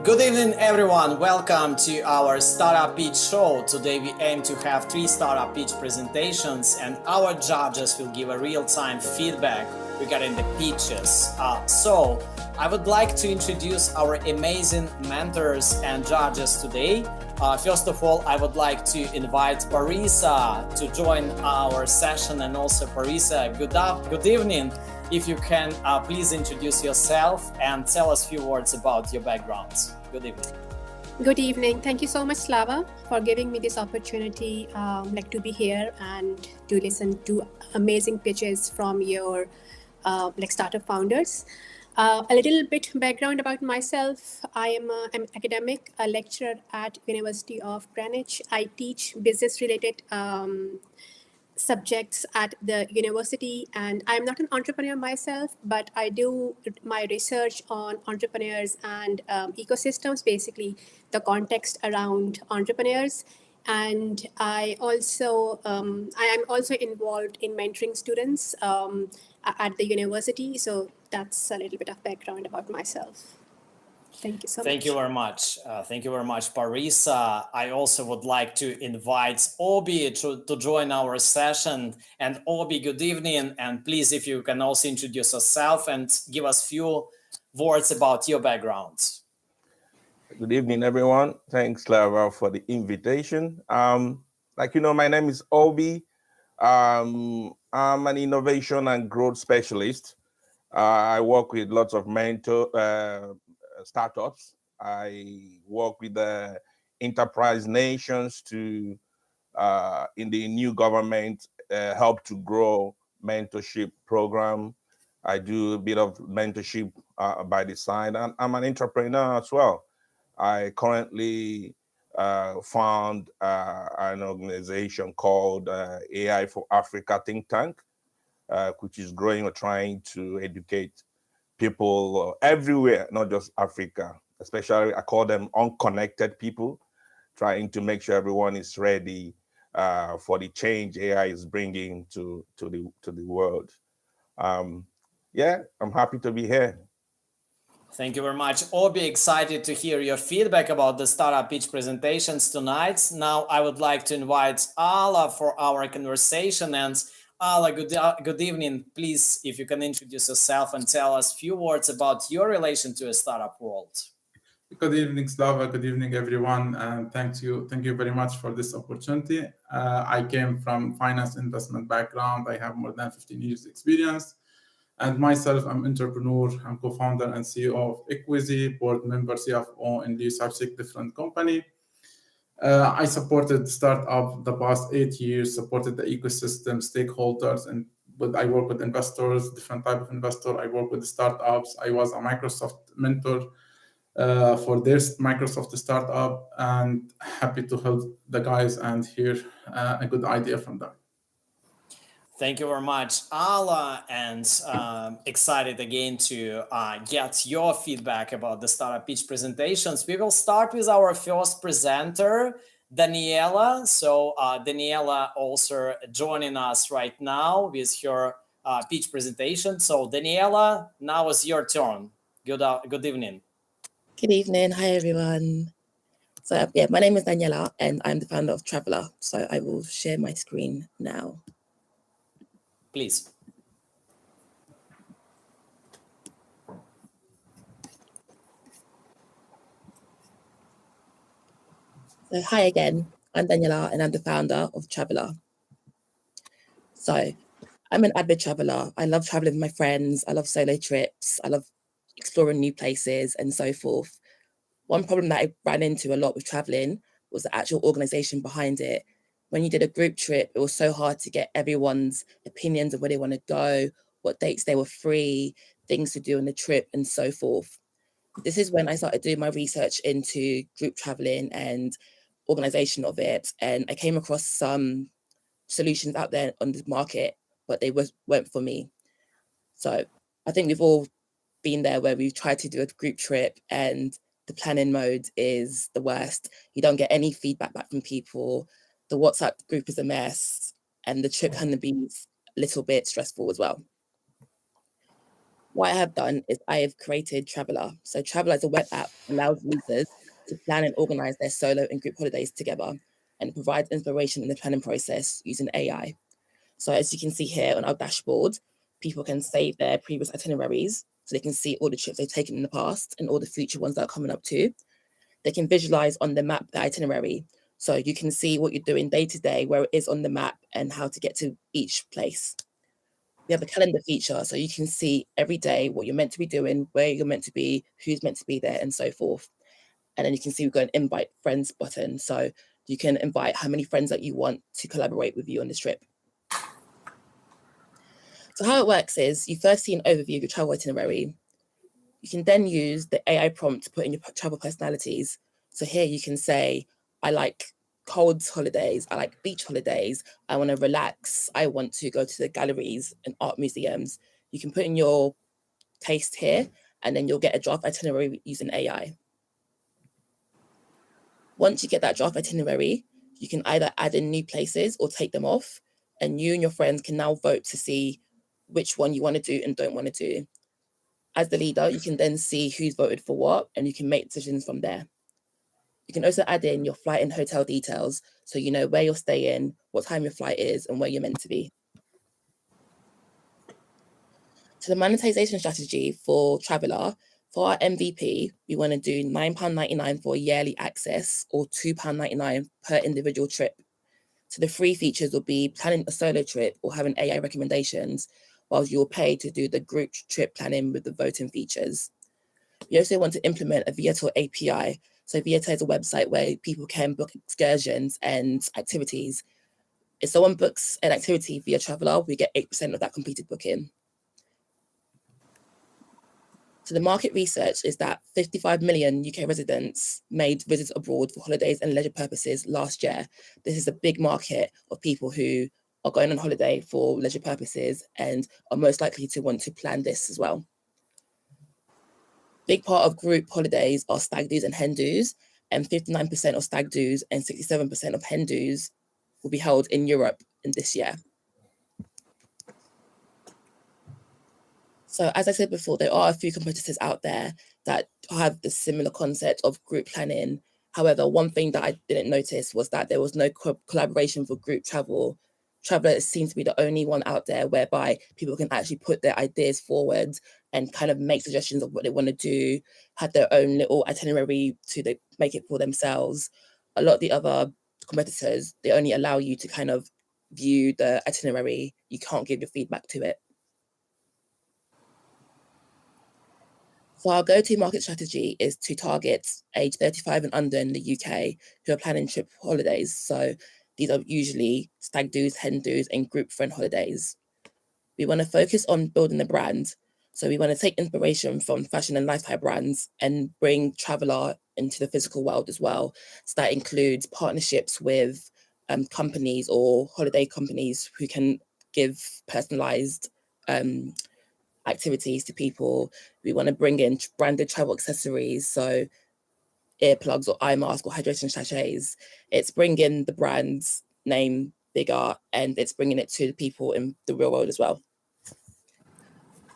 Good evening, everyone. Welcome to our Startup Pitch Show. Today we aim to have 3 Startup Pitch presentations and our judges will give a real-time feedback regarding the pitches. So I would like to introduce our amazing mentors and judges today. First of all, I would like to invite Parisa to join our session, and also Parisa, good evening. If you can, please introduce yourself and tell us a few words about your background. Good evening. Good evening. Thank you so much, Slava, for giving me this opportunity to be here and to listen to amazing pitches from your startup founders. A little bit background about myself. I am an academic, a lecturer at University of Greenwich. I teach business-related subjects at the university, and I'm not an entrepreneur myself, but I do my research on entrepreneurs and ecosystems, basically the context around entrepreneurs. And I am also involved in mentoring students at the university. So that's a little bit of background about myself. Thank you so much. Thank you very much. Thank you very much, Parisa. I also would like to invite Obi to join our session. And Obi, good evening. And please, if you can also introduce yourself and give us a few words about your background. Good evening, everyone. Thanks, Clara, for the invitation. My name is Obi. I'm an innovation and growth specialist. I work with lots of startups. I work with the enterprise nations to, in the new government, help to grow mentorship program. I do a bit of mentorship by the side, and I'm an entrepreneur as well. I currently found an organization called AI for Africa Think Tank, which is growing or trying to educate people everywhere, not just Africa. Especially, I call them unconnected people, trying to make sure everyone is ready for the change AI is bringing to the world. I'm happy to be here. Thank you very much. Obi, excited to hear your feedback about the Startup Pitch presentations tonight. Now I would like to invite Ala for our conversation. And Ala, good evening. Please, if you can introduce yourself and tell us a few words about your relation to a startup world. Good evening, Slava. Good evening, everyone. And thank you very much for this opportunity. I came from finance investment background. I have more than 15 years experience. And myself, I'm entrepreneur. I'm co-founder and CEO of Equizy, board member, CFO in the subject different company. I supported startup the past 8 years, supported the ecosystem, stakeholders, but I work with investors, different type of investor. I work with startups. I was a Microsoft mentor for their Microsoft startup, and happy to help the guys and hear a good idea from them. Thank you very much, Ala, and excited again to get your feedback about the Startup Pitch presentations. We will start with our first presenter, Daniela. So Daniela also joining us right now with her pitch presentation. So Daniela, now is your turn. Good evening. Good evening. Hi, everyone. So my name is Daniela and I'm the founder of Traveler. So I will share my screen now. Please. So hi again, I'm Daniela and I'm the founder of Traveler. So I'm an avid traveler. I love traveling with my friends. I love solo trips. I love exploring new places and so forth. One problem that I ran into a lot with traveling was the actual organization behind it. When you did a group trip, it was so hard to get everyone's opinions of where they want to go, what dates they were free, things to do on the trip, and so forth. This is when I started doing my research into group traveling and organization of it. And I came across some solutions out there on the market, but they weren't for me. So I think we've all been there where we've tried to do a group trip and the planning mode is the worst. You don't get any feedback back from people. The WhatsApp group is a mess, and the trip can be a little bit stressful as well. What I have done is I have created Traveller. So Traveller is a web app that allows users to plan and organize their solo and group holidays together and provides inspiration in the planning process using AI. So as you can see here on our dashboard, people can save their previous itineraries so they can see all the trips they've taken in the past and all the future ones that are coming up too. They can visualize on the map the itinerary. So you can see what you're doing day to day, where it is on the map and how to get to each place. We have a calendar feature, so you can see every day what you're meant to be doing, where you're meant to be, who's meant to be there, and so forth. And then you can see we've got an invite friends button. So you can invite how many friends that you want to collaborate with you on this trip. So how it works is you first see an overview of your travel itinerary. You can then use the AI prompt to put in your travel personalities. So here you can say, I like cold holidays, I like beach holidays, I want to relax, I want to go to the galleries and art museums. You can put in your taste here, and then you'll get a draft itinerary using AI. Once you get that draft itinerary, you can either add in new places or take them off, and you and your friends can now vote to see which one you want to do and don't want to do. As the leader, you can then see who's voted for what, and you can make decisions from there. You can also add in your flight and hotel details, so you know where you're staying, what time your flight is, and where you're meant to be. So the monetization strategy for Traveller, for our MVP, we want to do £9.99 for yearly access or £2.99 per individual trip. So the free features will be planning a solo trip or having AI recommendations, while you'll pay to do the group trip planning with the voting features. We also want to implement a Viator API. So Viator is a website where people can book excursions and activities. If someone books an activity via Traveller, we get 8% of that completed booking. So the market research is that 55 million UK residents made visits abroad for holidays and leisure purposes last year. This is a big market of people who are going on holiday for leisure purposes and are most likely to want to plan this as well. Big part of group holidays are stag do's and hen do's, and 59% of stag do's and 67% of hen do's will be held in Europe in this year. So as I said before, there are a few competitors out there that have the similar concept of group planning. However, one thing that I didn't notice was that there was no collaboration for group travel. Traveller seems to be the only one out there whereby people can actually put their ideas forward and kind of make suggestions of what they want to do, have their own little itinerary to make it for themselves. A lot of the other competitors, they only allow you to kind of view the itinerary. You can't give your feedback to it. So our go-to market strategy is to target age 35 and under in the UK who are planning trip holidays. So these are usually stag do's, hen do's, and group friend holidays. We want to focus on building the brand. So we want to take inspiration from fashion and lifestyle brands and bring Traveller into the physical world as well. So that includes partnerships with companies or holiday companies who can give personalized activities to people. We want to bring in branded travel accessories, so earplugs or eye mask or hydration sachets. It's bringing the brand's name bigger, and it's bringing it to the people in the real world as well.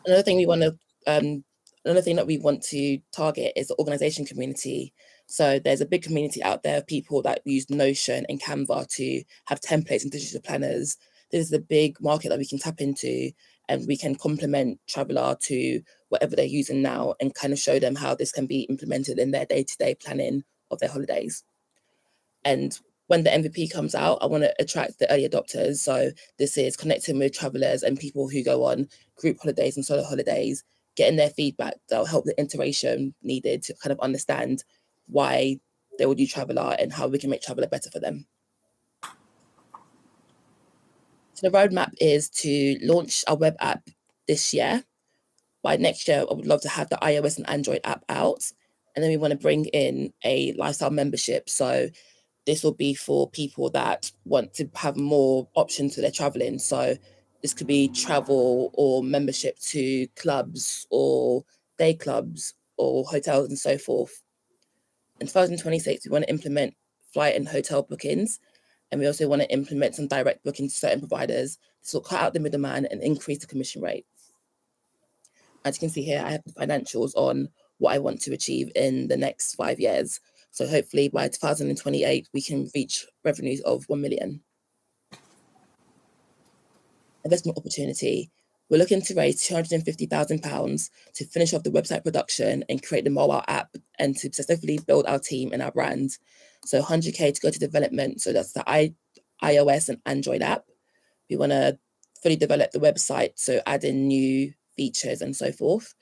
Another thing that we want to target is the organization community. So there's a big community out there of people that use Notion and Canva to have templates and digital planners. This is a big market that we can tap into, and we can complement Traveller to whatever they're using now and kind of show them how this can be implemented in their day-to-day planning of their holidays. And when the MVP comes out, I want to attract the early adopters. So this is connecting with travelers and people who go on group holidays and solo holidays, getting their feedback that will help the iteration needed to kind of understand why they will do Traveller and how we can make Traveller better for them. So the roadmap is to launch our web app this year. By next year, I would love to have the iOS and Android app out. And then we want to bring in a lifestyle membership. So this will be for people that want to have more options for their traveling. So this could be travel or membership to clubs or day clubs or hotels and so forth. In 2026, we want to implement flight and hotel bookings. And we also want to implement some direct bookings to certain providers. This will cut out the middleman and increase the commission rate. As you can see here, I have the financials on what I want to achieve in the next 5 years. So hopefully by 2028, we can reach revenues of 1 million. Investment opportunity. We're looking to raise £250,000 to finish off the website production and create the mobile app and to successfully build our team and our brand. So 100K to go to development. So that's the iOS and Android app. We want to fully develop the website, so add in new features and so forth.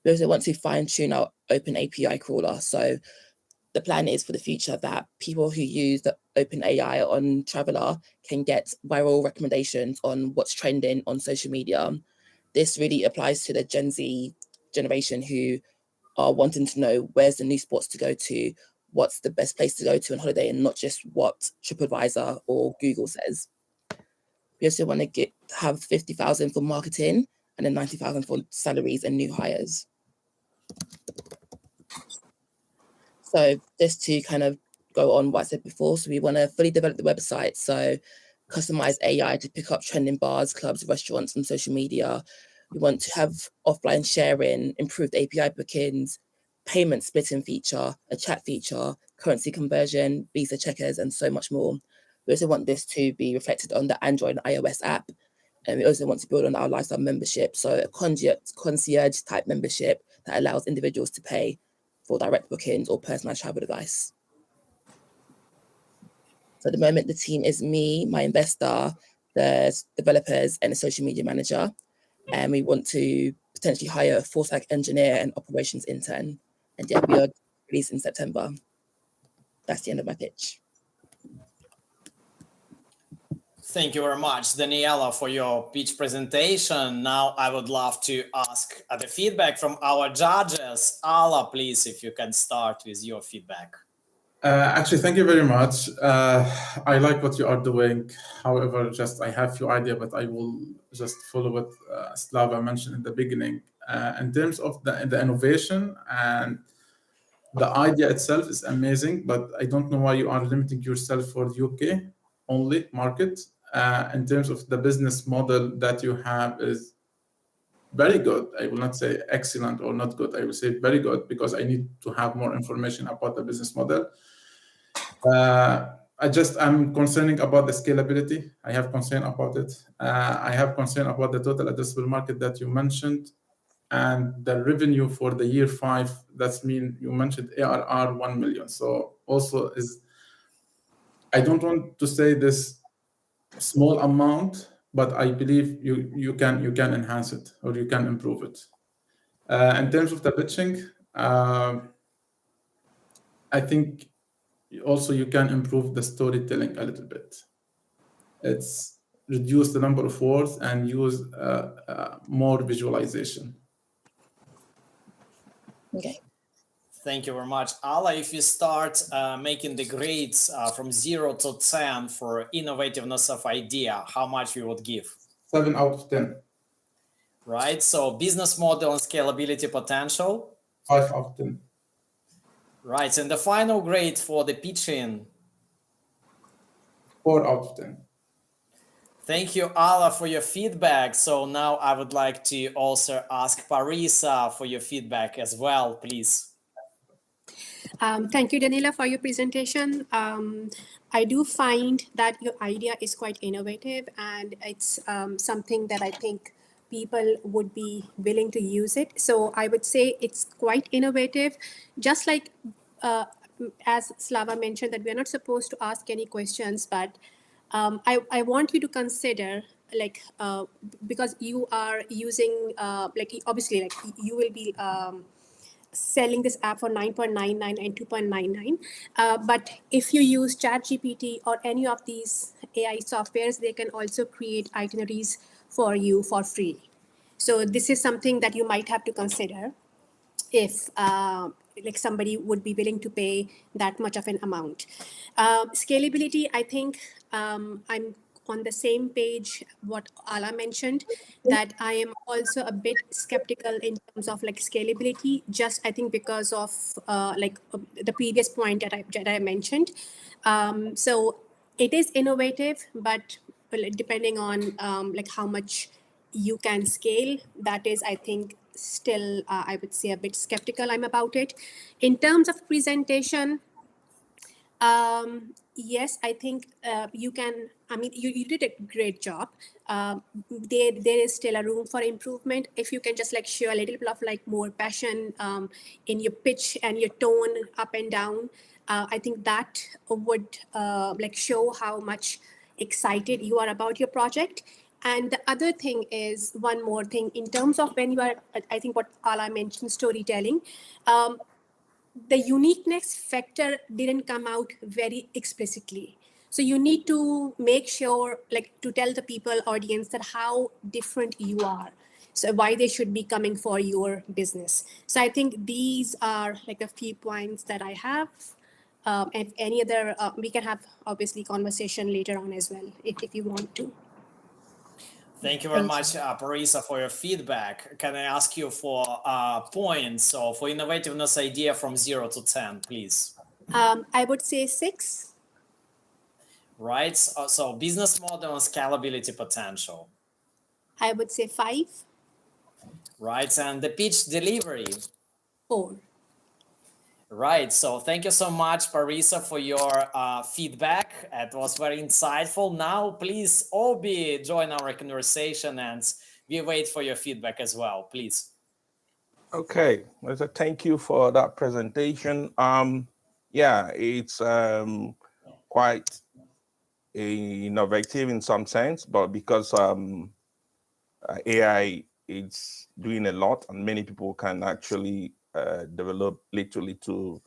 We also want to fine tune our open API crawler. So the plan is for the future that people who use the open AI on Traveler can get viral recommendations on what's trending on social media. This really applies to the Gen Z generation who are wanting to know where's the new spots to go to, what's the best place to go to on holiday, and not just what TripAdvisor or Google says. We also want to have 50,000 for marketing and then 90,000 for salaries and new hires. So just to kind of go on what I said before, so we want to fully develop the website. So customize AI to pick up trending bars, clubs, restaurants on social media. We want to have offline sharing, improved API bookings, payment splitting feature, a chat feature, currency conversion, visa checkers, and so much more. We also want this to be reflected on the Android and iOS app. And we also want to build on our lifestyle membership. So a concierge type membership that allows individuals to pay for direct bookings or personalized travel advice. So at the moment, the team is me, my investor, the developers, and a social media manager. And we want to potentially hire a full stack engineer and operations intern. And yeah, we are released in September. That's the end of my pitch. Thank you very much, Daniela, for your pitch presentation. Now I would love to ask the feedback from our judges. Ala, please, if you can start with your feedback. Actually, thank you very much. I like what you are doing. However, I have few ideas, but I will just follow what Slava mentioned in the beginning. In terms of the innovation and the idea itself is amazing, but I don't know why you are limiting yourself for the UK only market. In terms of the business model that you have is very good. I will not say excellent or not good. I will say very good because I need to have more information about the business model. I'm concerning about the scalability. I have concern about it. I have concern about the total addressable market that you mentioned and the revenue for the year 5. That's mean you mentioned ARR 1 million. So also I don't want to say this small amount, but I believe you can enhance it or you can improve it. In terms of the pitching, I think also you can improve the storytelling a little bit. It's reduce the number of words and use more visualization. Okay. Thank you very much. Ala, if you start making the grades from 0 to 10 for innovativeness of idea, how much you would give? 7 out of 10. Right, so business model and scalability potential? 5 out of 10. Right, and the final grade for the pitching? 4 out of 10. Thank you, Ala, for your feedback. So now I would like to also ask Parisa for your feedback as well, please. Thank you, Daniela, for your presentation. I do find that your idea is quite innovative and it's something that I think people would be willing to use it. So I would say it's quite innovative, just like as Slava mentioned that we're not supposed to ask any questions, but I want you to consider because you are using obviously like you will be selling this app for 9.99 and 2.99. But if you use ChatGPT or any of these AI softwares, they can also create itineraries for you for free. So this is something that you might have to consider if like somebody would be willing to pay that much of an amount. Scalability, I think I'm on the same page what Ala mentioned, that I am also a bit skeptical in terms of like scalability, just I think because of the previous point that I mentioned. So it is innovative, but depending on like how much you can scale, that is I think still, I would say, a bit skeptical I'm about it. In terms of presentation, yes, I think you can. I mean, you did a great job. There is still a room for improvement. If you can just like show a little bit of like more passion in your pitch and your tone up and down, I think that would like show how much excited you are about your project. And the other thing is one more thing in terms of when you are, I think what Ala mentioned, storytelling. The uniqueness factor didn't come out very explicitly. So you need to make sure, like, to tell the people, audience, that how different you are. So why they should be coming for your business. So I think these are like a few points that I have. And any other, we can have obviously conversation later on as well, if you want to. Thank you very much, Parisa, for your feedback. Can I ask you for points? So for innovativeness idea from 0 to 10, please. I would say 6. Right. So business model and scalability potential. I would say 5. Right. And the pitch delivery. 4. Right. So thank you so much, Parisa, for your feedback. It was very insightful. Now, please, Obi, join our conversation and we wait for your feedback as well, please. Okay. So thank you for that presentation. Yeah, it's quite innovative in some sense, but because AI is doing a lot and many people can actually develop literally to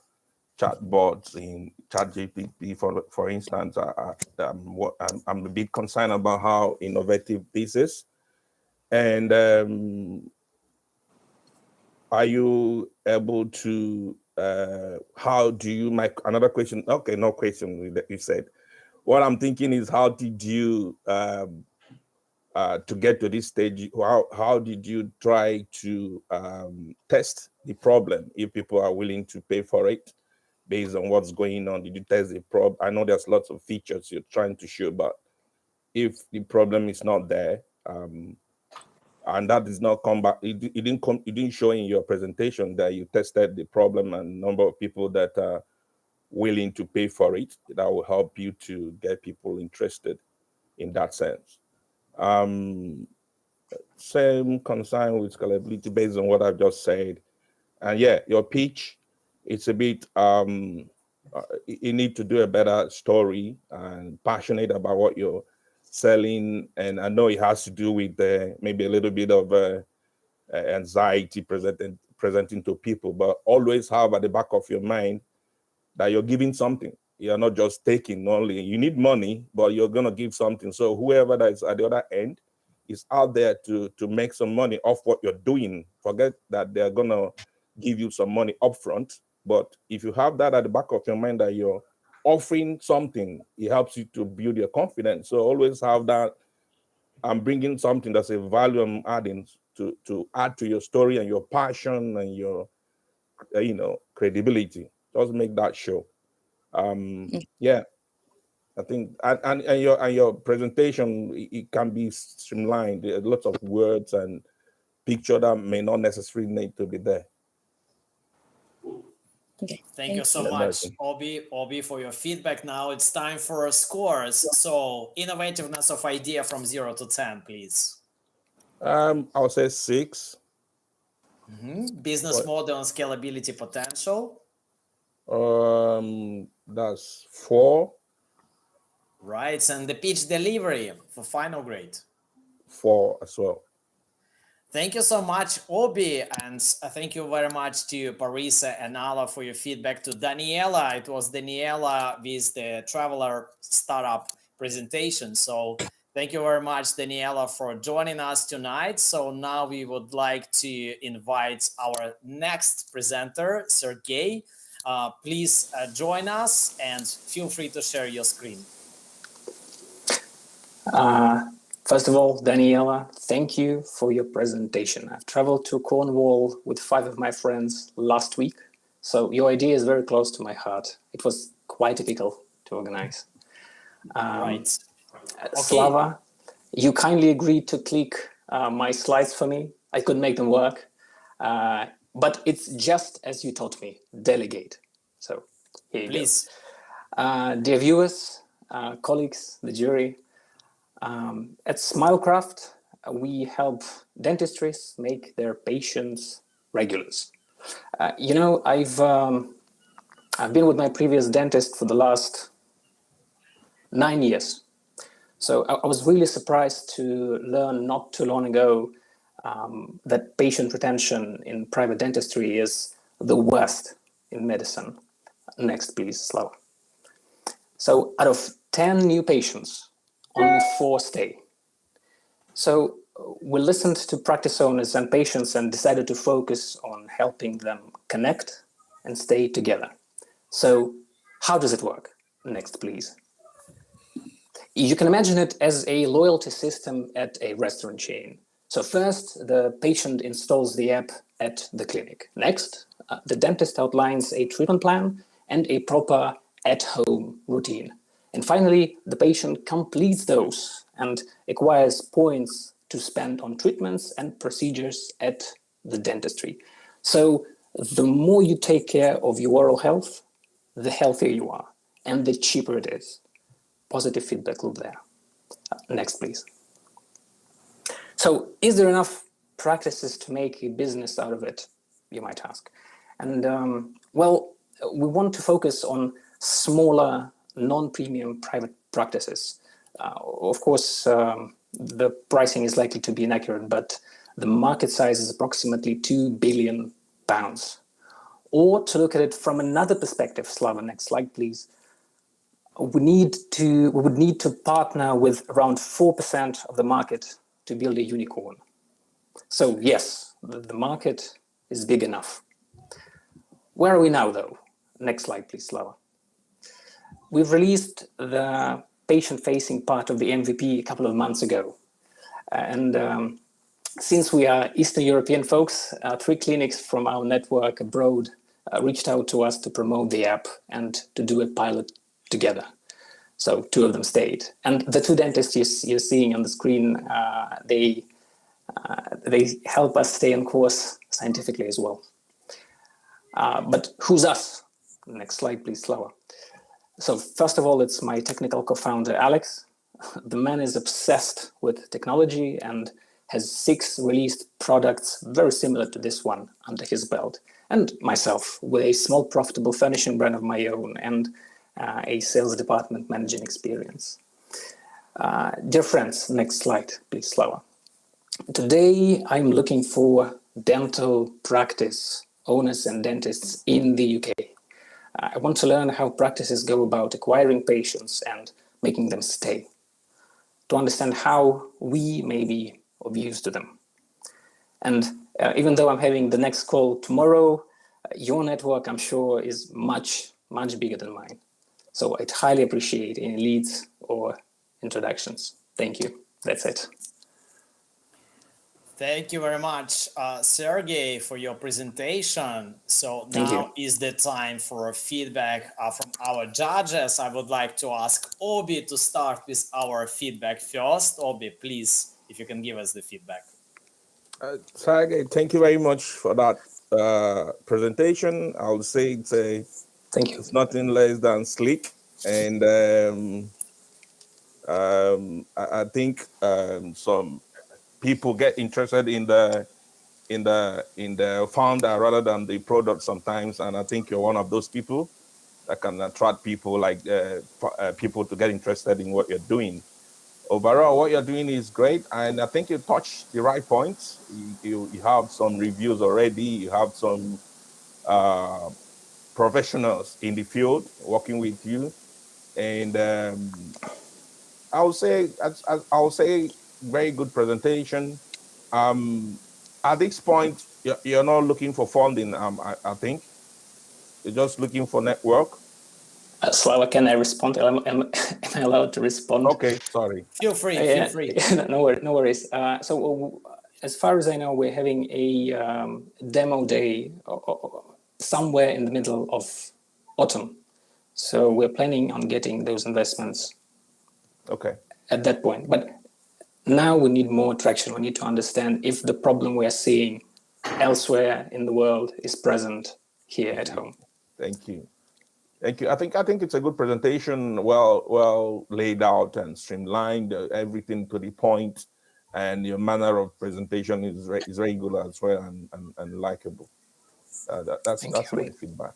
chatbots in ChatGPT, for instance. I'm a bit concerned about how innovative this is. And are you able to, how do you make another question? Okay, no question that you said. What I'm thinking is, how did you, to get to this stage, how did you try to test the problem if people are willing to pay for it based on what's going on? Did you test the problem? I know there's lots of features you're trying to show, but if the problem is not there, and that does not come back, it didn't show in your presentation that you tested the problem and number of people that are willing to pay for it. That will help you to get people interested in that sense. Same concern with scalability based on what I've just said. And yeah, your pitch, it's a bit, you need to do a better story and passionate about what you're selling. And I know it has to do with maybe a little bit of anxiety presenting to people, but always have at the back of your mind that you're giving something. You're not just taking only. You need money, but you're going to give something. So whoever that is at the other end is out there to make some money off what you're doing. Forget that they're going to give you some money upfront. But if you have that at the back of your mind that you're offering something, it helps you to build your confidence. So always have that. I'm bringing something that's a value I'm adding to add to your story and your passion and your, credibility. Just make that show. Yeah, I think, and your presentation, it can be streamlined. There are lots of words and picture that may not necessarily need to be there. Okay. Thank you so much, Obi, for your feedback. Now it's time for scores. So innovativeness of idea from 0 to 10, please. I'll say 6. Business model and scalability potential. That's 4. Right, and the pitch delivery for final grade. 4 as well. Thank you so much, Obi, and thank you very much to Parisa and Ala for your feedback. To Daniela, it was Daniela with the Traveler Startup presentation. So thank you very much, Daniela, for joining us tonight. So now we would like to invite our next presenter, Sergey. Please join us and feel free to share your screen. First of all, Daniela, thank you for your presentation. I've traveled to Cornwall with 5 of my friends last week, so your idea is very close to my heart. It was quite difficult to organize. Right. Okay. Slava, you kindly agreed to click my slides for me. I could make them work. But it's just as you taught me, delegate. So here you Please. go. Dear viewers, colleagues, the jury, at Smilecraft, we help dentistries make their patients regulars. You know, I've been with my previous dentist for the last 9 years. So I was really surprised to learn not too long ago that patient retention in private dentistry is the worst in medicine. Next, please, Slava. So out of 10 new patients, only 4 stay. So we listened to practice owners and patients and decided to focus on helping them connect and stay together. So how does it work? Next, please. You can imagine it as a loyalty system at a restaurant chain. So first, the patient installs the app at the clinic. Next, the dentist outlines a treatment plan and a proper at-home routine. And finally, the patient completes those and acquires points to spend on treatments and procedures at the dentistry. So the more you take care of your oral health, the healthier you are and the cheaper it is. Positive feedback loop there. Next, please. So is there enough practices to make a business out of it, you might ask? And well, we want to focus on smaller, non-premium private practices. Of course, the pricing is likely to be inaccurate, but the market size is approximately £2 billion. Or to look at it from another perspective, Slava, next slide, please. We would need to partner with around 4% of the market to build a unicorn. So yes, the market is big enough. Where are we now, though? Next slide, please, Slava. We've released the patient-facing part of the MVP a couple of months ago. And since we are Eastern European folks, 3 clinics from our network abroad reached out to us to promote the app and to do a pilot together. So 2 of them stayed. And the 2 dentists you're seeing on the screen, they help us stay on course scientifically as well. But who's us? Next slide, please, Slava. So first of all, it's my technical co-founder, Alex. The man is obsessed with technology and has 6 released products very similar to this one under his belt. And myself, with a small profitable furnishing brand of my own and a sales department managing experience. Dear friends, next slide, please, Slava. Today, I'm looking for dental practice owners and dentists in the UK. I want to learn how practices go about acquiring patients and making them stay, to understand how we may be of use to them. And even though I'm having the next call tomorrow, your network, I'm sure, is much, much bigger than mine. So I'd highly appreciate any leads or introductions. Thank you. That's it. Thank you very much, Sergey, for your presentation. So Thank now you. is the time for feedback from our judges. I would like to ask Obi to start with our feedback first. Obi, please, if you can give us the feedback. Sergey, thank you very much for that presentation. I'll say Thank you. it's nothing less than sleek, and I think some people get interested in the founder rather than the product sometimes, and I think you're one of those people that can attract people like people to get interested in what you're doing. Overall, what you're doing is great, and I think you touched the right points. You have some reviews already. You have some professionals in the field working with you, and I'll say very good presentation. At this point, you're not looking for funding. I think you're just looking for network. Slava, can I respond? Am I allowed to respond? Okay, sorry. Feel free, feel free. No worries. So as far as I know, we're having a demo day somewhere in the middle of autumn. So we're planning on getting those investments at that point. But now we need more traction. We need to understand if the problem we are seeing elsewhere in the world is present here at home. Thank you. Thank you. I think it's a good presentation, well laid out and streamlined, everything to the point, and your manner of presentation is very good as well and likable. That's my feedback.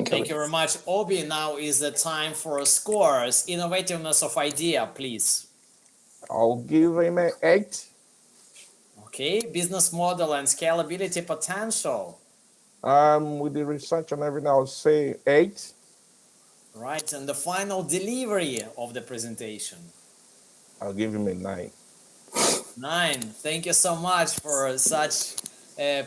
Thank you very much, Obi. Now is the time for scores. Innovativeness of idea, please. I'll give him an 8. Okay, business model and scalability potential. With the research and everything, I'll say 8. Right, and the final delivery of the presentation. I'll give him a 9. 9. Thank you so much for such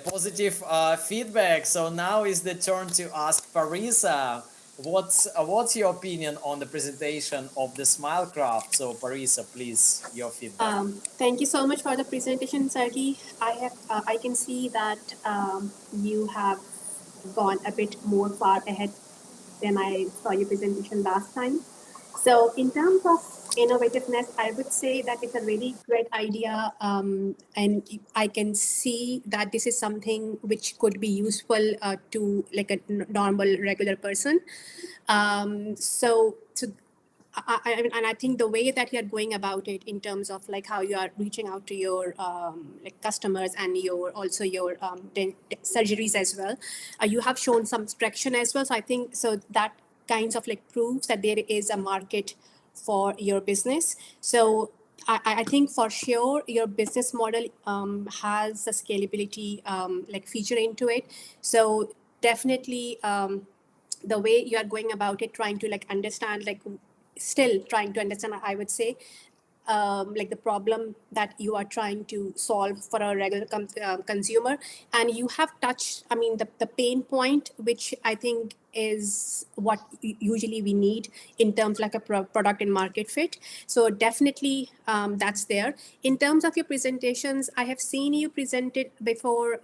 positive feedback. So now is the turn to ask Parisa, what's your opinion on the presentation of the Smilecraft? So Parisa, please, your feedback. Thank you so much for the presentation, Sergey. I can see that you have gone a bit more far ahead than I saw your presentation last time. So in terms of innovativeness, I would say that it's a really great idea, and I can see that this is something which could be useful to like a normal, regular person. I mean, and I think the way that you're going about it in terms of like how you are reaching out to your like customers and your surgeries as well, you have shown some traction as well. So I think so that kinds of like proves that there is a market for your business. So I think for sure your business model has a scalability like feature into it. So definitely the way you are going about it, trying to like understand like still trying to understand, I would say, like the problem that you are trying to solve for a regular consumer, and you have touched, I mean, the pain point, which I think is what usually we need in terms like a product and market fit. So definitely that's there. In terms of your presentations, I have seen you presented before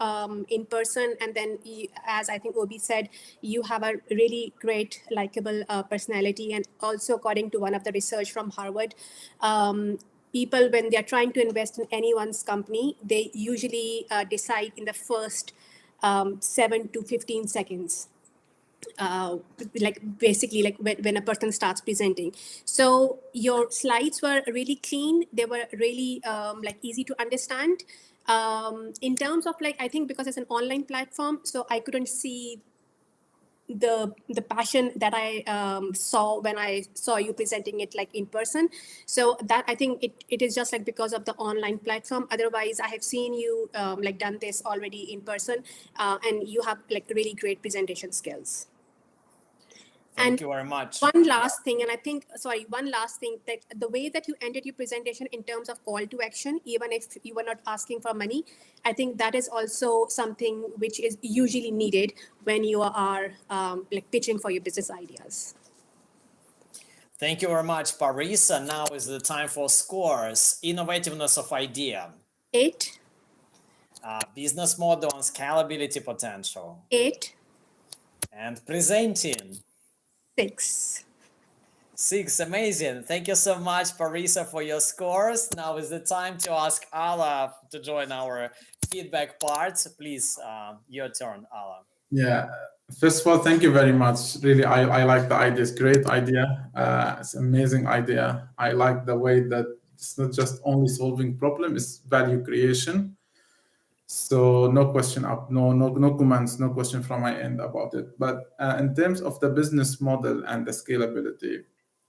in person, and then as I think Obi said, you have a really great likable personality, and also according to one of the research from Harvard, people, when they're trying to invest in anyone's company, they usually decide in the first 7 to 15 seconds. Like basically like when a person starts presenting. So your slides were really clean. They were really like easy to understand. In terms of like, I think because it's an online platform, so I couldn't see the passion that I saw when I saw you presenting it like in person. So that I think it is just like because of the online platform. Otherwise, I have seen you like done this already in person, and you have like really great presentation skills. Thank you very much. One last thing, that the way that you ended your presentation in terms of call to action, even if you were not asking for money, I think that is also something which is usually needed when you are like pitching for your business ideas. Thank you very much, Parisa. Now is the time for scores. Innovativeness of idea. 8. Business model and scalability potential. 8. And presenting. 6. 6, amazing. Thank you so much, Parisa, for your scores. Now is the time to ask Ala to join our feedback part. Please, your turn, Ala. Yeah, first of all, thank you very much. Really, I like the idea. It's a great idea. It's an amazing idea. I like the way that it's not just only solving problem, it's value creation. So no question up, no comments, no question from my end about it. But in terms of the business model and the scalability,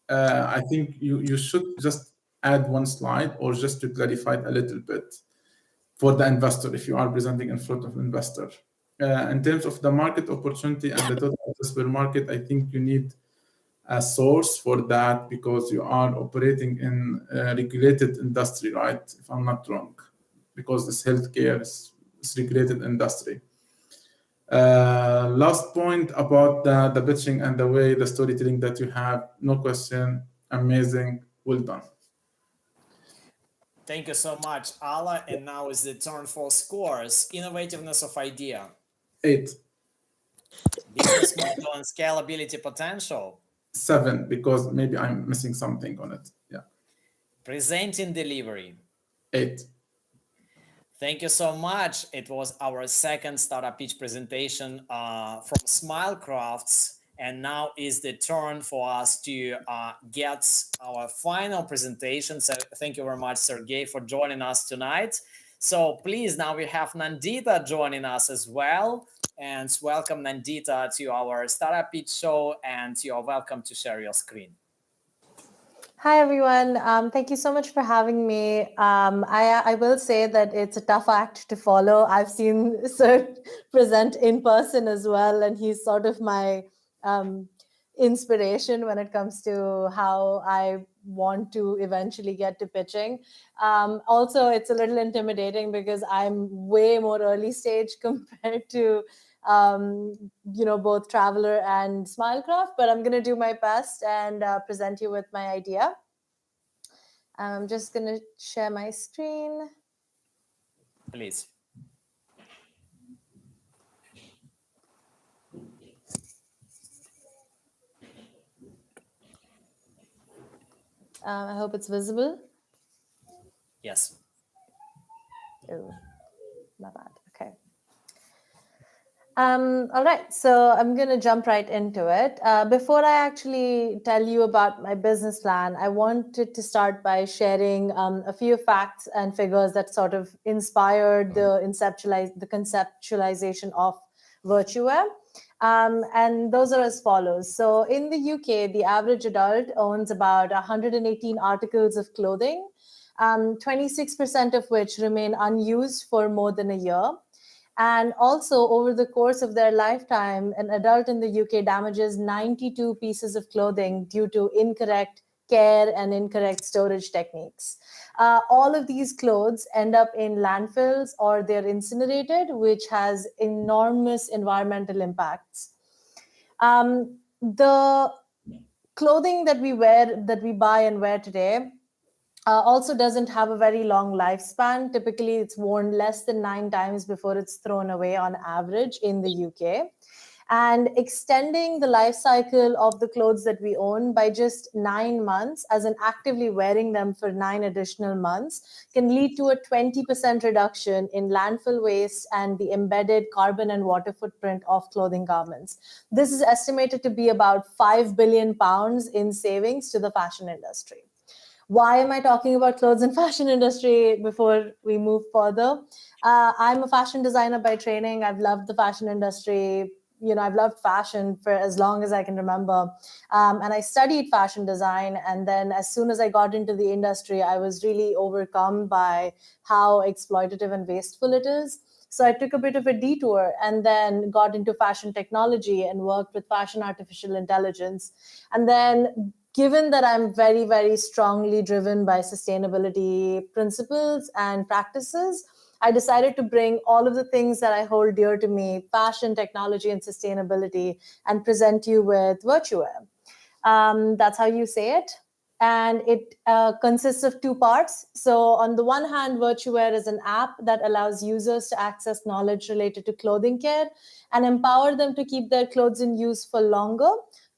I think you should just add one slide or just to clarify it a little bit for the investor if you are presenting in front of investor. In terms of the market opportunity and the total addressable market, I think you need a source for that because you are operating in a regulated industry, right? If I'm not wrong, because this healthcare is regulated industry. Last point about the pitching and the way the storytelling that you have, no question, amazing, well done. Thank you so much, Ala. And now is the turn for scores. Innovativeness of idea. 8. Business model and scalability potential. 7, because maybe I'm missing something on it. Yeah. Presenting delivery. 8. Thank you so much. It was our second startup pitch presentation from Smilecrafts, and now is the turn for us to get our final presentation. So thank you very much, Sergey, for joining us tonight. So please, now we have Nandita joining us as well. And welcome, Nandita, to our startup pitch show, and you're welcome to share your screen. Hi, everyone. Thank you so much for having me. I will say that it's a tough act to follow. I've seen Sir present in person as well, and he's sort of my inspiration when it comes to how I want to eventually get to pitching. Also, it's a little intimidating because I'm way more early stage compared to both Traveler and Smilecraft, but I'm going to do my best and present you with my idea. I'm just going to share my screen. Please. I hope it's visible. Yes. Oh, my bad. Okay. All right, so I'm going to jump right into it. Before I actually tell you about my business plan, I wanted to start by sharing a few facts and figures that sort of inspired the conceptualization of Virtueware. And those are as follows. So in the UK, the average adult owns about 118 articles of clothing, 26% of which remain unused for more than a year. And also, over the course of their lifetime, an adult in the UK damages 92 pieces of clothing due to incorrect care and incorrect storage techniques. All of these clothes end up in landfills or they're incinerated, which has enormous environmental impacts. The clothing that we buy and wear today, also doesn't have a very long lifespan. Typically, it's worn less than 9 times before it's thrown away on average in the UK. And extending the life cycle of the clothes that we own by just 9 months, as in actively wearing them for 9 additional months, can lead to a 20% reduction in landfill waste and the embedded carbon and water footprint of clothing garments. This is estimated to be about £5 billion in savings to the fashion industry. Why am I talking about clothes and fashion industry before we move further? I'm a fashion designer by training. I've loved the fashion industry. I've loved fashion for as long as I can remember. And I studied fashion design. And then as soon as I got into the industry, I was really overcome by how exploitative and wasteful it is. So I took a bit of a detour and then got into fashion technology and worked with fashion artificial intelligence. And then given that I'm very, very strongly driven by sustainability principles and practices, I decided to bring all of the things that I hold dear to me, fashion, technology, and sustainability, and present you with Virtueware. That's how you say it. And it consists of 2 parts. So on the one hand, Virtueware is an app that allows users to access knowledge related to clothing care and empower them to keep their clothes in use for longer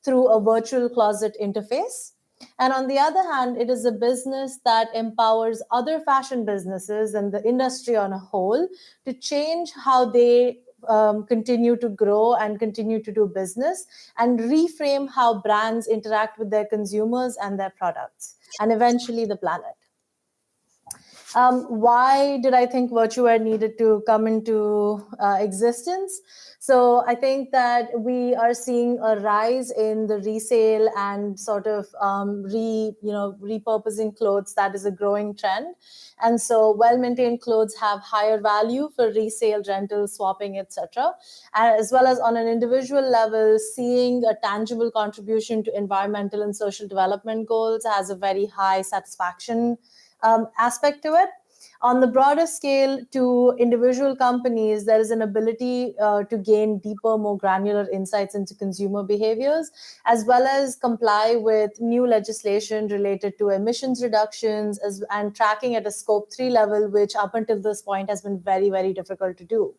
through a virtual closet interface. And on the other hand, it is a business that empowers other fashion businesses and the industry on a whole to change how they continue to grow and continue to do business and reframe how brands interact with their consumers and their products and eventually the planet. Why did I think Virtueware needed to come into existence? So I think that we are seeing a rise in the resale and sort of repurposing clothes. That is a growing trend. And so well-maintained clothes have higher value for resale, rental, swapping, etc. As well as on an individual level, seeing a tangible contribution to environmental and social development goals has a very high satisfaction aspect to it. On the broader scale, to individual companies, there is an ability to gain deeper, more granular insights into consumer behaviors, as well as comply with new legislation related to emissions reductions and tracking at a scope 3 level, which up until this point has been very, very difficult to do.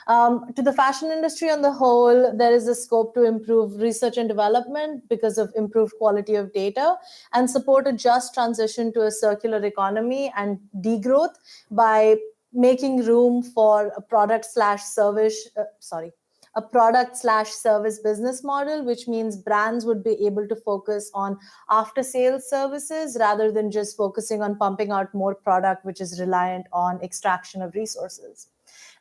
To the fashion industry on the whole, there is a scope to improve research and development because of improved quality of data and support a just transition to a circular economy and degrowth by making room for a product slash service business model, which means brands would be able to focus on after sales services rather than just focusing on pumping out more product, which is reliant on extraction of resources.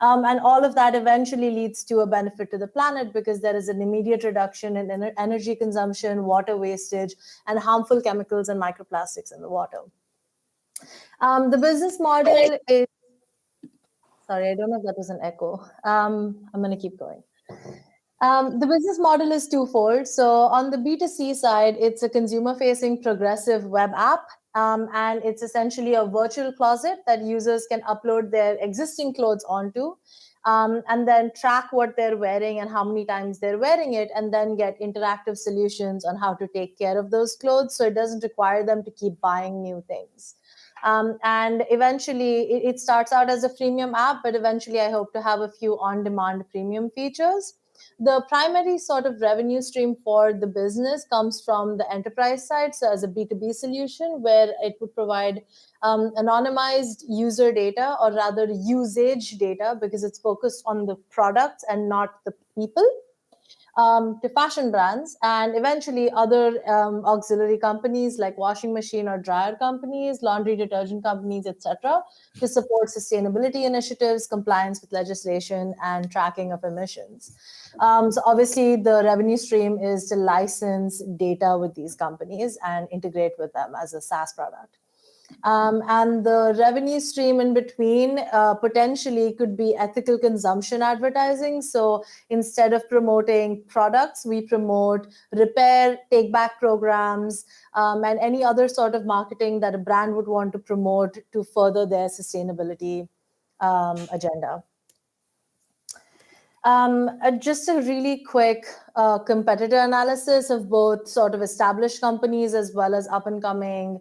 And all of that eventually leads to a benefit to the planet, because there is an immediate reduction in energy consumption, water wastage, and harmful chemicals and microplastics in the water. The business model is, sorry, I don't know if that was an echo. I'm going to keep going. The business model is twofold. So on the B2C side, it's a consumer-facing progressive web app. And it's essentially a virtual closet that users can upload their existing clothes onto, and then track what they're wearing and how many times they're wearing it, and then get interactive solutions on how to take care of those clothes. So it doesn't require them to keep buying new things. And eventually, it starts out as a freemium app, but eventually I hope to have a few on-demand premium features. The primary sort of revenue stream for the business comes from the enterprise side, so as a B2B solution, where it would provide anonymized user data, or rather usage data, because it's focused on the products and not the people, to fashion brands, and eventually other auxiliary companies like washing machine or dryer companies, laundry detergent companies, etc., to support sustainability initiatives, compliance with legislation, and tracking of emissions. So obviously the revenue stream is to license data with these companies and integrate with them as a SaaS product. And the revenue stream in between potentially could be ethical consumption advertising. So instead of promoting products, we promote repair, take-back programs, and any other sort of marketing that a brand would want to promote to further their sustainability agenda. Just a really quick competitor analysis of both sort of established companies as well as up-and-coming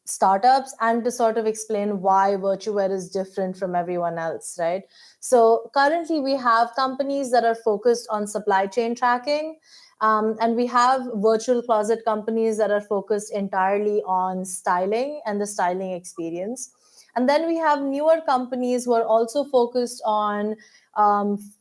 startups, and to sort of explain why Virtuware is different from everyone else, right? So currently we have companies that are focused on supply chain tracking, and we have virtual closet companies that are focused entirely on styling and the styling experience. And then we have newer companies who are also focused on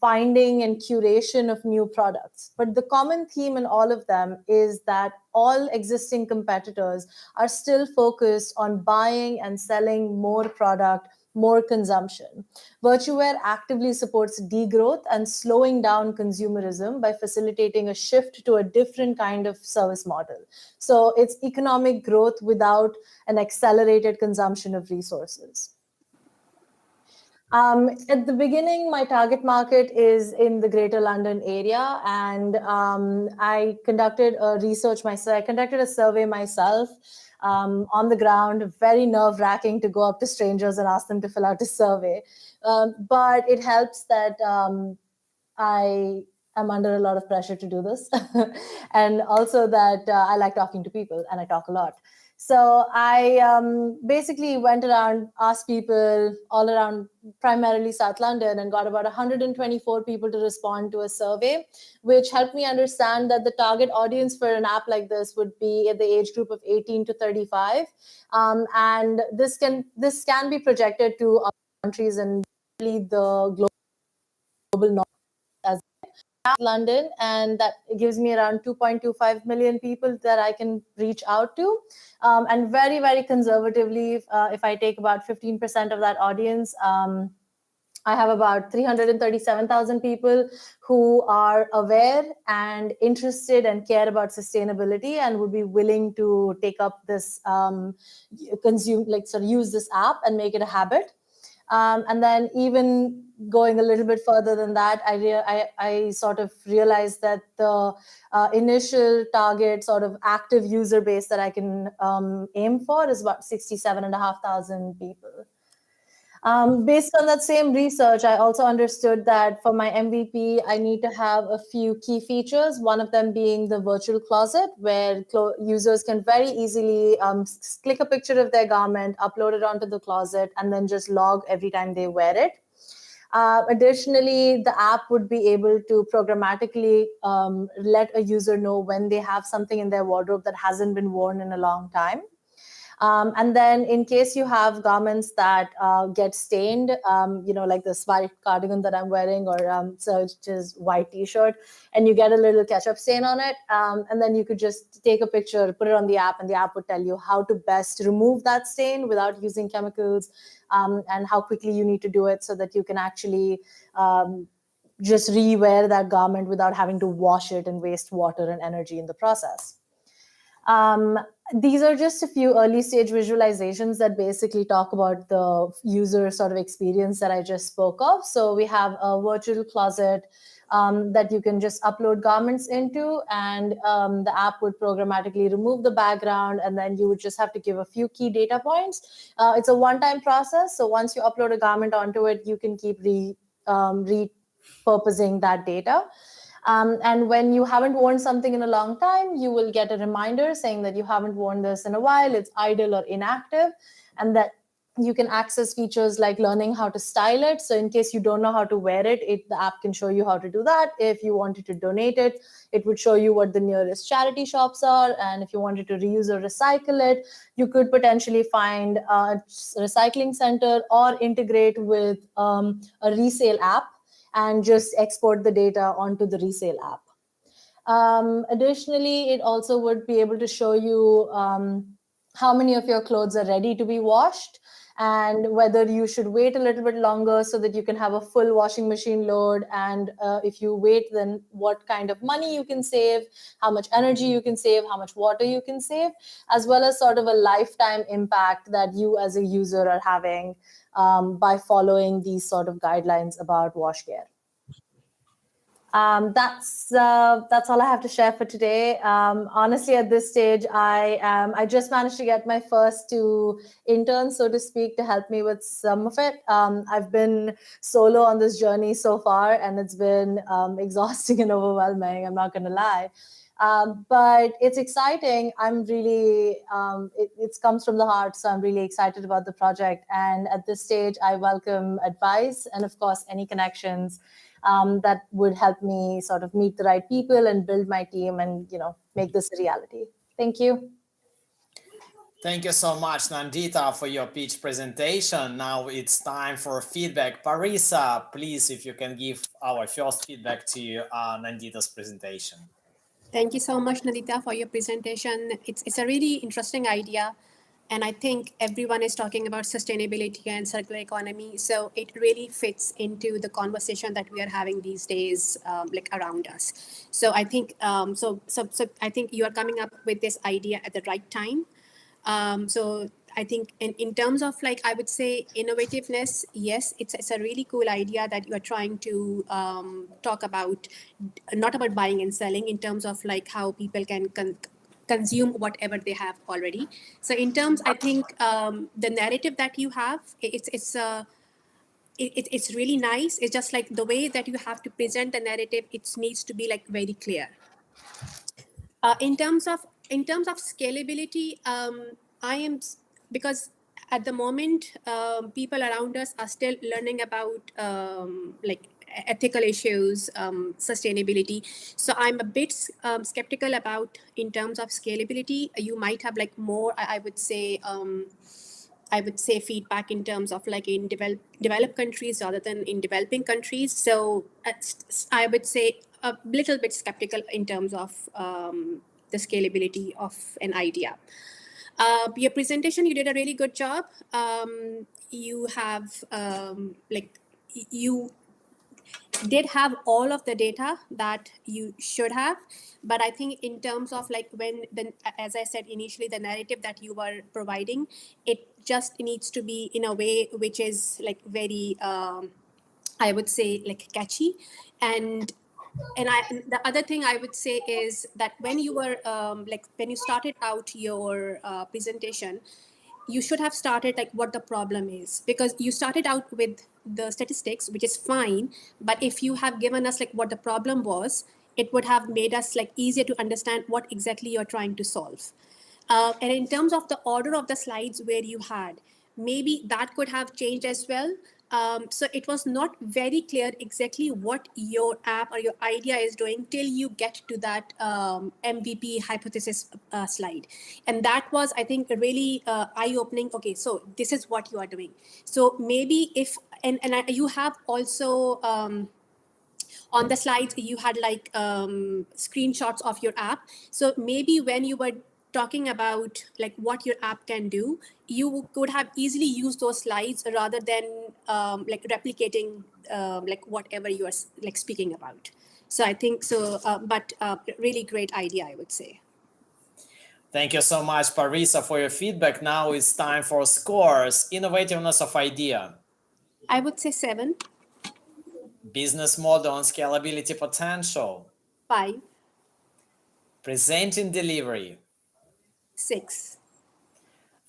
finding and curation of new products. But the common theme in all of them is that all existing competitors are still focused on buying and selling more product, more consumption. Virtuware actively supports degrowth and slowing down consumerism by facilitating a shift to a different kind of service model. So it's economic growth without an accelerated consumption of resources. At the beginning, my target market is in the Greater London area, and I conducted a research myself. I conducted a survey myself on the ground. Very nerve-wracking to go up to strangers and ask them to fill out a survey, but it helps that I am under a lot of pressure to do this, and also that I like talking to people, and I talk a lot. So I basically went around, asked people all around, primarily South London, and got about 124 people to respond to a survey, which helped me understand that the target audience for an app like this would be at the age group of 18 to 35. And this can be projected to other countries and the global north as London, and that gives me around 2.25 million people that I can reach out to. And very, very conservatively, if I take about 15% of that audience, I have about 337,000 people who are aware and interested and care about sustainability and would be willing to take up this, use this app and make it a habit. And then even going a little bit further than that, I sort of realized that the initial target sort of active user base that I can aim for is about 67,500 people. Based on that same research, I also understood that for my MVP, I need to have a few key features, one of them being the virtual closet, where users can very easily click a picture of their garment, upload it onto the closet, and then just log every time they wear it. Additionally, the app would be able to programmatically let a user know when they have something in their wardrobe that hasn't been worn in a long time. And then in case you have garments that get stained, like this white cardigan that I'm wearing, or Serge's white t-shirt, and you get a little ketchup stain on it, and then you could just take a picture, put it on the app, and the app would tell you how to best remove that stain without using chemicals, and how quickly you need to do it so that you can actually just re-wear that garment without having to wash it and waste water and energy in the process. These are just a few early stage visualizations that basically talk about the user sort of experience that I just spoke of. So we have a virtual closet that you can just upload garments into, and the app would programmatically remove the background, and then you would just have to give a few key data points. It's a one-time process. So once you upload a garment onto it, you can keep repurposing that data. And when you haven't worn something in a long time, you will get a reminder saying that you haven't worn this in a while, it's idle or inactive, and that you can access features like learning how to style it. So in case you don't know how to wear it, the app can show you how to do that. If you wanted to donate it, it would show you what the nearest charity shops are. And if you wanted to reuse or recycle it, you could potentially find a recycling center or integrate with a resale app and just export the data onto the resale app. Additionally, it also would be able to show you how many of your clothes are ready to be washed, and whether you should wait a little bit longer so that you can have a full washing machine load. And if you wait, then what kind of money you can save, how much energy you can save, how much water you can save, as well as sort of a lifetime impact that you as a user are having by following these sort of guidelines about wash care. That's all I have to share for today. Honestly, at this stage, I just managed to get my first 2 interns, so to speak, to help me with some of it. I've been solo on this journey so far, and it's been exhausting and overwhelming, I'm not going to lie. But it's exciting. I'm really, it comes from the heart, so I'm really excited about the project. And at this stage, I welcome advice and, of course, any connections that would help me sort of meet the right people and build my team and, make this a reality. Thank you. Thank you so much, Nandita, for your pitch presentation. Now it's time for feedback. Parisa, please, if you can give our first feedback to Nandita's presentation. Thank you so much, Nadita, for your presentation. It's a really interesting idea. And I think everyone is talking about sustainability and circular economy. So it really fits into the conversation that we are having these days, like around us. So I think so I think you are coming up with this idea at the right time. So I think in terms of, like, I would say innovativeness, yes, it's a really cool idea that you are trying to talk about, not about buying and selling, in terms of like how people can consume whatever they have already. So in terms, I think the narrative that you have, it's really nice. It's just like the way that you have to present the narrative, it needs to be like very clear. In terms of scalability, I am, because at the moment people around us are still learning about like ethical issues, sustainability. So I'm a bit skeptical about in terms of scalability. You might have like more, I would say feedback in terms of like in developed countries rather than in developing countries. So I would say a little bit skeptical in terms of the scalability of an idea. Your presentation, you did a really good job. You have you did have all of the data that you should have, but I think in terms of like as I said initially, the narrative that you were providing, it just needs to be in a way which is like very I would say like catchy. And the other thing I would say is that when you were when you started out your presentation, you should have started like what the problem is, because you started out with the statistics, which is fine. But if you have given us like what the problem was, it would have made us like easier to understand what exactly you're trying to solve. And in terms of the order of the slides where you had, maybe that could have changed as well. So it was not very clear exactly what your app or your idea is doing till you get to that MVP hypothesis slide. And that was, I think, really eye-opening. Okay, so this is what you are doing. So maybe if, you have also, on the slides you had like screenshots of your app, so maybe when you were talking about like what your app can do, you could have easily used those slides rather than like replicating like whatever you are like speaking about. So I think so, but really great idea, I would say. Thank you so much, Parisa, for your feedback. Now it's time for scores. Innovativeness of idea, I would say 7. business model and scalability potential, 5. presenting delivery. 6.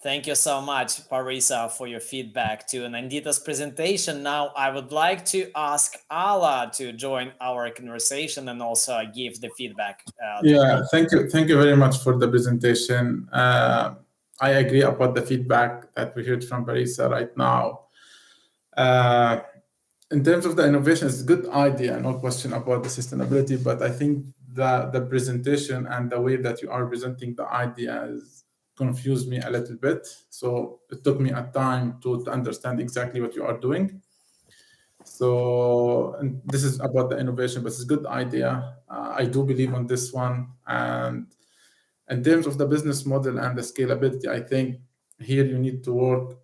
Thank you so much, Parisa, for your feedback to Nandita's presentation. Now I would like to ask Ala to join our conversation and also give the feedback. Yeah, thank you very much for the presentation. I agree about the feedback that we heard from Parisa right now. In terms of the innovation, it's a good idea, no question about the sustainability, but I think the presentation and the way that you are presenting the ideas confused me a little bit. So it took me a time to understand exactly what you are doing. So, and this is about the innovation, but it's a good idea. I do believe on this one. And in terms of the business model and the scalability, I think here you need to work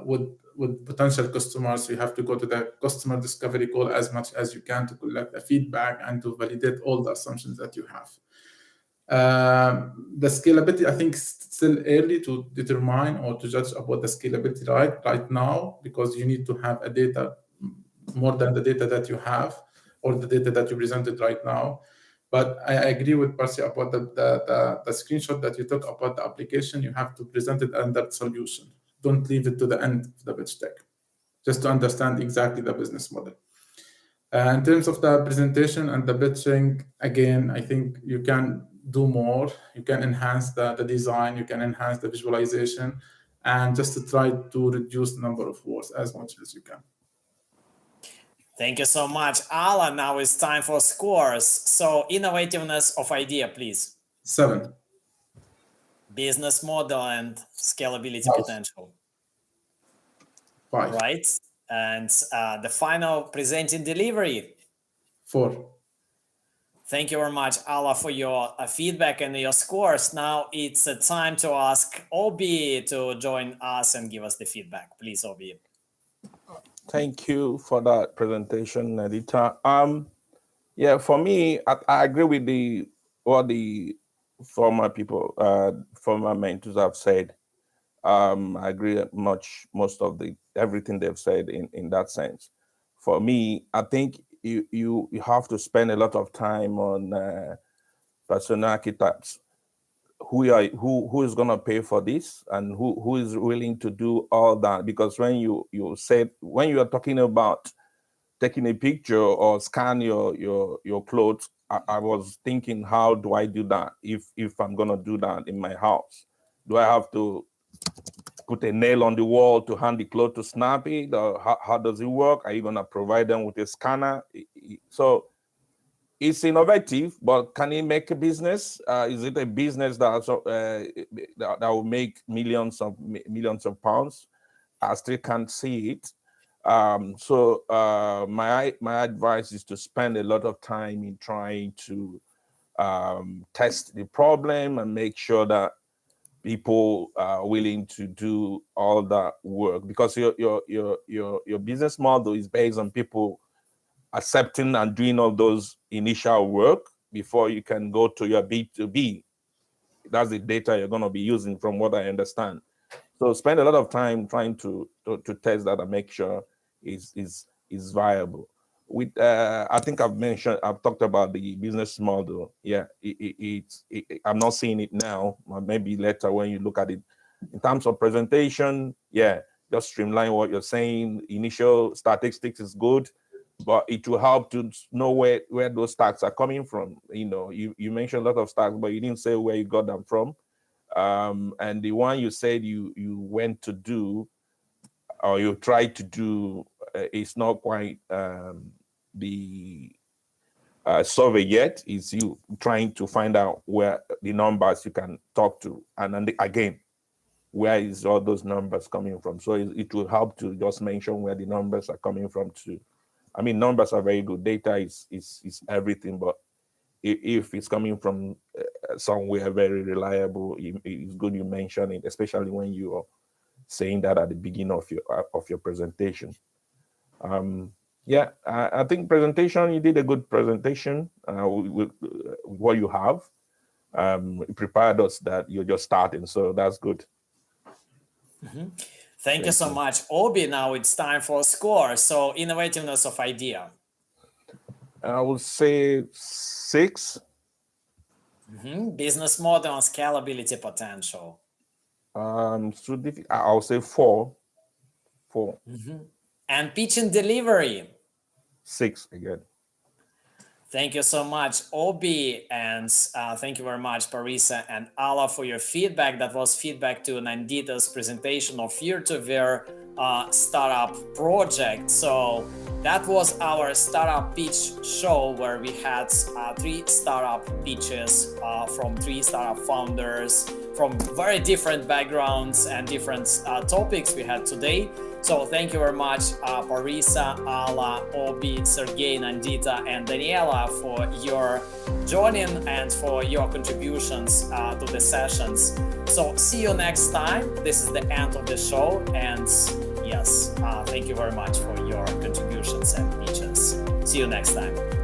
with potential customers. You have to go to the customer discovery call as much as you can to collect the feedback and to validate all the assumptions that you have. The scalability, I think, is still early to determine or to judge about the scalability right now, because you need to have a data more than the data that you have or the data that you presented right now. But I agree with Percy about the screenshot that you took about the application. You have to present it under solution. Don't leave it to the end of the pitch deck, just to understand exactly the business model. In terms of the presentation and the pitching, again, I think you can do more. You can enhance the design, you can enhance the visualization, and just to try to reduce the number of words as much as you can. Thank you so much, Ala. Now it's time for scores. So innovativeness of idea, please. 7. Business model and scalability 5. potential. 5. Right. And the final presenting delivery. 4. Thank you very much, Ala, for your feedback and your scores. Now it's time to ask Obi to join us and give us the feedback. Please, Obi. Thank you for that presentation, Edita. Yeah, for me, I agree with what the former mentors have said. I agree most of everything they've said in that sense. For me, I think you have to spend a lot of time on persona archetypes. Who is going to pay for this, and who is willing to do all that? Because when you are talking about taking a picture or scan your clothes, I was thinking, how do I do that if I'm going to do that in my house? Do I have to put a nail on the wall to hand the clothes to snap it, or how does it work? Are you going to provide them with a scanner? So it's innovative, but can it make a business? Is it a business that will make millions of pounds? I still can't see it. So my advice is to spend a lot of time in trying to test the problem and make sure that people are willing to do all that work, because your business model is based on people accepting and doing all those initial work before you can go to your B2B. That's the data you're going to be using, from what I understand. So spend a lot of time trying to test that and make sure is viable. With I think I've talked about the business model. Yeah, I'm not seeing it now. Maybe later when you look at it. In terms of presentation, yeah, just streamline what you're saying. Initial statistics is good, but it will help to know where those stats are coming from. You mentioned a lot of stats, but you didn't say where you got them from. And the one you said you went to do, or you tried to do it's not quite the survey yet. It's you trying to find out where the numbers you can talk to, and then again, where is all those numbers coming from? So it will help to just mention where the numbers are coming from too. I mean, numbers are very good. Data is everything, but if it's coming from somewhere very reliable, it's good you mention it, especially when you are saying that at the beginning of your presentation. Yeah, I think presentation, you did a good presentation with what you have. It prepared us that you're just starting, so that's good. Thank you so much, Obi. Now it's time for a score. So innovativeness of idea. I would say 6. Business model and scalability potential. So I'll say 4. 4. And pitch and delivery. 6 again. Thank you so much, Obi, and thank you very much, Parisa and Ala, for your feedback. That was feedback to Nandita's presentation of Virtuver startup project. So that was our startup pitch show, where we had 3 startup pitches from 3 startup founders from very different backgrounds and different topics we had today. So thank you very much, Parisa, Ala, Obi, Sergey, Nandita, and Daniela for your joining and for your contributions to the sessions. So see you next time. This is the end of the show. And yes, thank you very much for your contributions and pitches. See you next time.